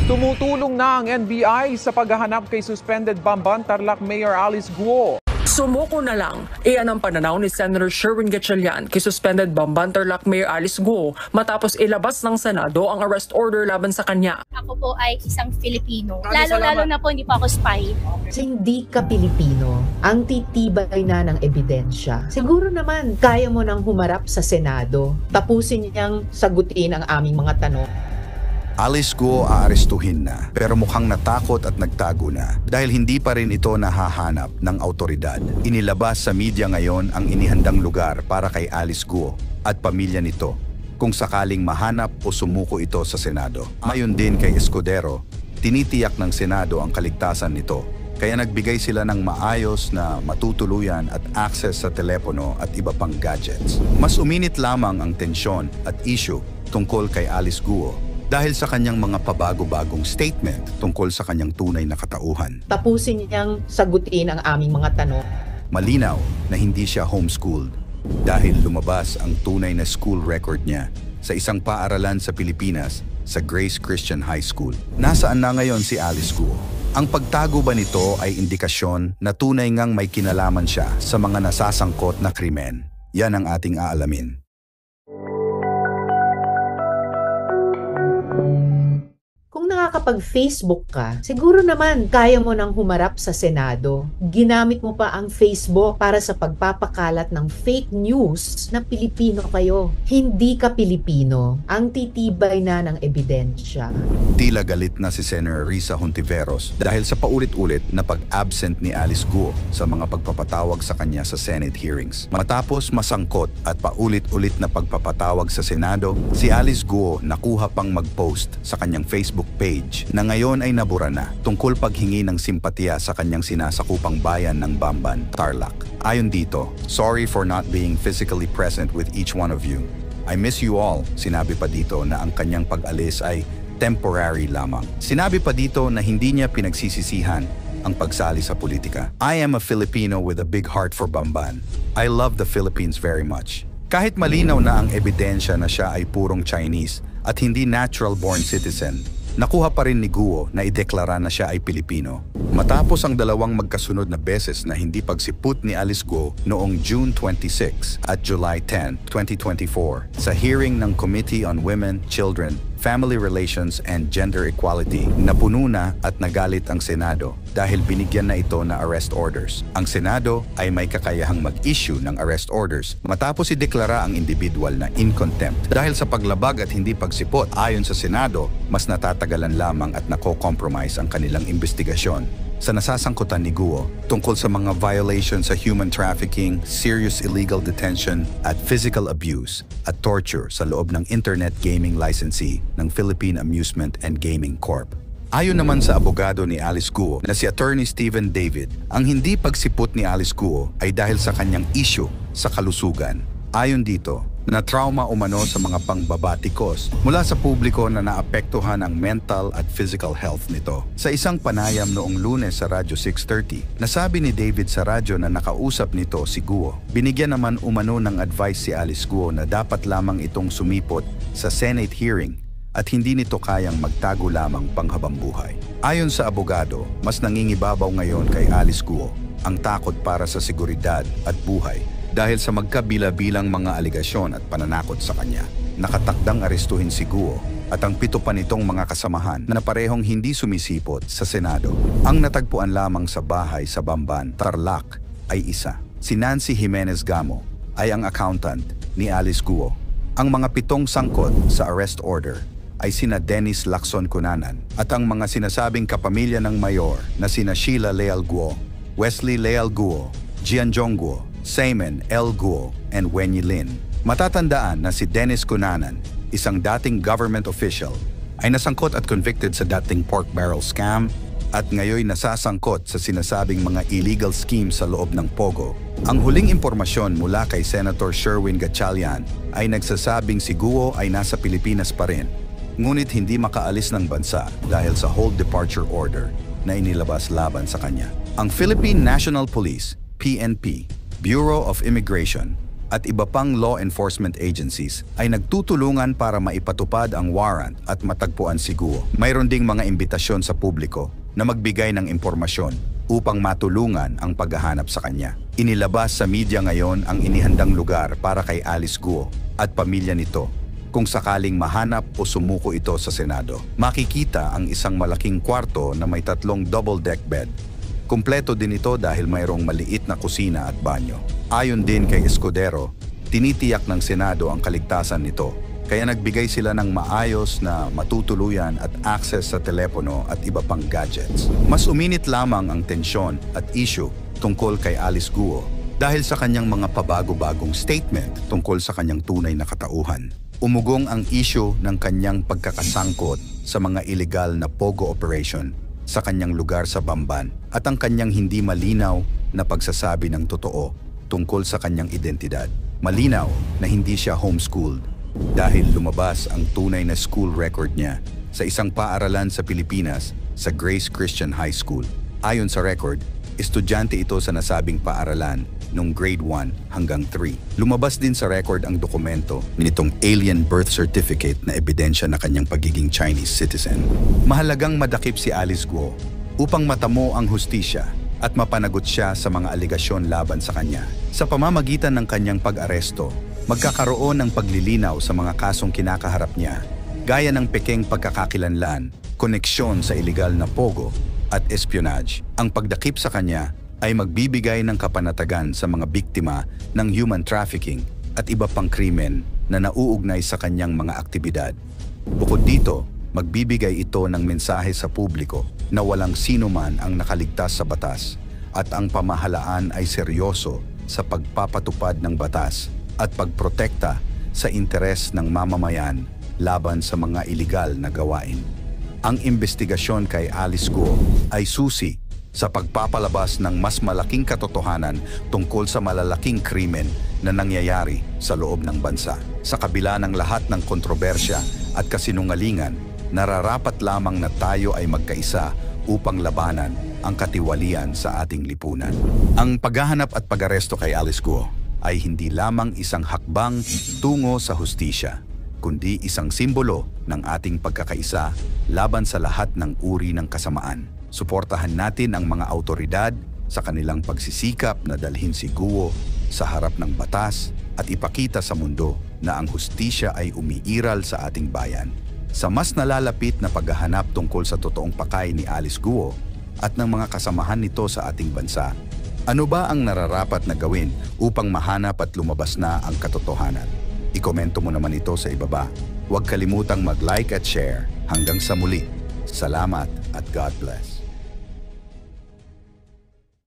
Tumutulong na ang NBI sa paghahanap kay suspended Bamban Tarlac Mayor Alice Guo. Sumuko na lang. Iyan ang pananaw ni Senator Sherwin Gatchalian kay suspended Bamban Tarlac Mayor Alice Guo matapos ilabas ng Senado ang arrest order laban sa kanya. Ako po ay isang Filipino. Lalo-lalo na po hindi pa ako spy. Kasi hindi ka Pilipino, ang titibay na ng ebidensya. Siguro naman, kaya mo nang humarap sa Senado. Tapusin niyang sagutin ang aming mga tanong. Alice Guo aarestuhin na pero mukhang natakot at nagtago na dahil hindi pa rin ito nahahanap ng autoridad. Inilabas sa media ngayon ang inihandang lugar para kay Alice Guo at pamilya nito kung sakaling mahanap o sumuko ito sa Senado. Mayon din kay Escudero, tinitiyak ng Senado ang kaligtasan nito. Kaya nagbigay sila ng maayos na matutuluyan at access sa telepono at iba pang gadgets. Mas uminit lamang ang tensyon at issue tungkol kay Alice Guo dahil sa kanyang mga pabago-bagong statement tungkol sa kanyang tunay na katauhan. Tapusin niyang sagutin ang aming mga tanong. Malinaw na hindi siya homeschooled dahil lumabas ang tunay na school record niya sa isang paaralan sa Pilipinas sa Grace Christian High School. Nasaan na ngayon si Alice Guo? Ang pagtago ba nito ay indikasyon na tunay ngang may kinalaman siya sa mga nasasangkot na krimen? Yan ang ating aalamin. Kung nakakapag-Facebook ka, siguro naman kaya mo nang humarap sa Senado. Ginamit mo pa ang Facebook para sa pagpapakalat ng fake news na Pilipino kayo. Hindi ka Pilipino, ang titibay na ng ebidensya. Tila galit na si Senator Risa Hontiveros dahil sa paulit-ulit na pag-absent ni Alice Guo sa mga pagpapatawag sa kanya sa Senate hearings. Matapos masangkot at paulit-ulit na pagpapatawag sa Senado, si Alice Guo nakuha pang mag-post sa kanyang Facebook page na ngayon ay nabura na tungkol paghingi ng simpatiya sa kanyang sinasakupang bayan ng Bamban, Tarlac. Ayon dito, "Sorry for not being physically present with each one of you. I miss you all." Sinabi pa dito na ang kanyang pag-alis ay temporary lamang. Sinabi pa dito na hindi niya pinagsisisihan ang pagsali sa politika. "I am a Filipino with a big heart for Bamban. I love the Philippines very much." Kahit malinaw na ang ebidensya na siya ay purong Chinese at hindi natural-born citizen, nakuha pa rin ni Guo na ideklara na siya ay Pilipino. Matapos ang dalawang magkasunod na beses na hindi pagsiput ni Alice Guo noong June 26 at July 10, 2024 sa hearing ng Committee on Women, Children, Family Relations and Gender Equality, napuno na at nagalit ang Senado dahil binigyan na ito na arrest orders. Ang Senado ay may kakayahang mag-issue ng arrest orders matapos ideklara ang individual na in contempt. Dahil sa paglabag at hindi pagsipot, ayon sa Senado, mas natatagalan lamang at nako-compromise ang kanilang investigasyon sa nasasangkutan ni Guo tungkol sa mga violations sa human trafficking, serious illegal detention at physical abuse at torture sa loob ng internet gaming licensee ng Philippine Amusement and Gaming Corp. Ayon naman sa abogado ni Alice Guo na si Attorney Stephen David, ang hindi pagsipot ni Alice Guo ay dahil sa kanyang issue sa kalusugan. Ayon dito, na trauma umano sa mga pangbabatikos mula sa publiko na naapektuhan ang mental at physical health nito. Sa isang panayam noong Lunes sa Radyo 630, nasabi ni David sa radyo na nakausap nito si Guo. Binigyan naman umano ng advice si Alice Guo na dapat lamang itong sumipot sa Senate hearing at hindi nito kayang magtago lamang panghabang buhay. Ayon sa abogado, mas nangingibabaw ngayon kay Alice Guo ang takot para sa seguridad at buhay dahil sa magkabila-bilang mga aligasyon at pananakot sa kanya. Nakatakdang arestuhin si Guo at ang 7 pa nitong mga kasamahan na parehong hindi sumisipot sa Senado. Ang natagpuan lamang sa bahay sa Bamban, Tarlac ay isa. Si Nancy Jimenez Gamo ay ang accountant ni Alice Guo. Ang mga 7 sangkot sa arrest order ay sina Dennis Lacson Cunanan at ang mga sinasabing kapamilya ng mayor na sina Sheila Leal Guo, Wesley Leal Guo, Jianjong Guo, Simon L. Guo, and Wenyi Lin. Matatandaan na si Dennis Cunanan, isang dating government official, ay nasangkot at convicted sa dating pork barrel scam at ngayon nasasangkot sa sinasabing mga illegal schemes sa loob ng Pogo. Ang huling impormasyon mula kay Senator Sherwin Gatchalian ay nagsasabing si Guo ay nasa Pilipinas pa rin, ngunit hindi makaalis ng bansa dahil sa hold departure order na inilabas laban sa kanya. Ang Philippine National Police, PNP, Bureau of Immigration at iba pang law enforcement agencies ay nagtutulungan para maipatupad ang warrant at matagpuan si Guo. Mayroon ding mga imbitasyon sa publiko na magbigay ng impormasyon upang matulungan ang paghahanap sa kanya. Inilabas sa media ngayon ang inihandang lugar para kay Alice Guo at pamilya nito kung sakaling mahanap o sumuko ito sa Senado. Makikita ang isang malaking kwarto na may 3 double-deck bed. Kumpleto din ito dahil mayroong maliit na kusina at banyo. Ayon din kay Escudero, tinitiyak ng Senado ang kaligtasan nito, kaya nagbigay sila ng maayos na matutuluyan at access sa telepono at iba pang gadgets. Mas uminit lamang ang tensyon at issue tungkol kay Alice Guo dahil sa kanyang mga pabago-bagong statement tungkol sa kanyang tunay na katauhan. Umugong ang issue ng kanyang pagkakasangkot sa mga illegal na pogo operation sa kanyang lugar sa Bamban at ang kanyang hindi malinaw na pagsasabi ng totoo tungkol sa kanyang identidad. Malinaw na hindi siya homeschooled dahil lumabas ang tunay na school record niya sa isang paaralan sa Pilipinas sa Grace Christian High School. Ayon sa record, estudyante ito sa nasabing paaralan noong grade 1 hanggang 3. Lumabas din sa record ang dokumento nitong alien birth certificate na ebidensya na kanyang pagiging Chinese citizen. Mahalagang madakip si Alice Guo upang matamo ang hustisya at mapanagot siya sa mga aligasyon laban sa kanya. Sa pamamagitan ng kanyang pag-aresto, magkakaroon ng paglilinaw sa mga kasong kinakaharap niya, gaya ng pekeng pagkakakilanlan, koneksyon sa iligal na pogo at espionage. Ang pagdakip sa kanya ay magbibigay ng kapanatagan sa mga biktima ng human trafficking at iba pang krimen na nauugnay sa kanyang mga aktibidad. Bukod dito, magbibigay ito ng mensahe sa publiko na walang sino man ang nakaligtas sa batas at ang pamahalaan ay seryoso sa pagpapatupad ng batas at pagprotekta sa interes ng mamamayan laban sa mga iligal na gawain. Ang investigasyon kay Alice Guo ay susi sa pagpapalabas ng mas malaking katotohanan tungkol sa malalaking krimen na nangyayari sa loob ng bansa. Sa kabila ng lahat ng kontrobersya at kasinungalingan, nararapat lamang na tayo ay magkaisa upang labanan ang katiwalian sa ating lipunan. Ang paghahanap at pag-aresto kay Alice Guo ay hindi lamang isang hakbang tungo sa hustisya, kundi isang simbolo ng ating pagkakaisa laban sa lahat ng uri ng kasamaan. Suportahan natin ang mga autoridad sa kanilang pagsisikap na dalhin si Guo sa harap ng batas at ipakita sa mundo na ang hustisya ay umiiral sa ating bayan. Sa mas nalalapit na paghahanap tungkol sa totoong pakay ni Alice Guo at ng mga kasamahan nito sa ating bansa, ano ba ang nararapat na gawin upang mahanap at lumabas na ang katotohanan? Ikomento mo naman ito sa ibaba. Huwag kalimutang mag-like at share. Hanggang sa muli. Salamat at God bless.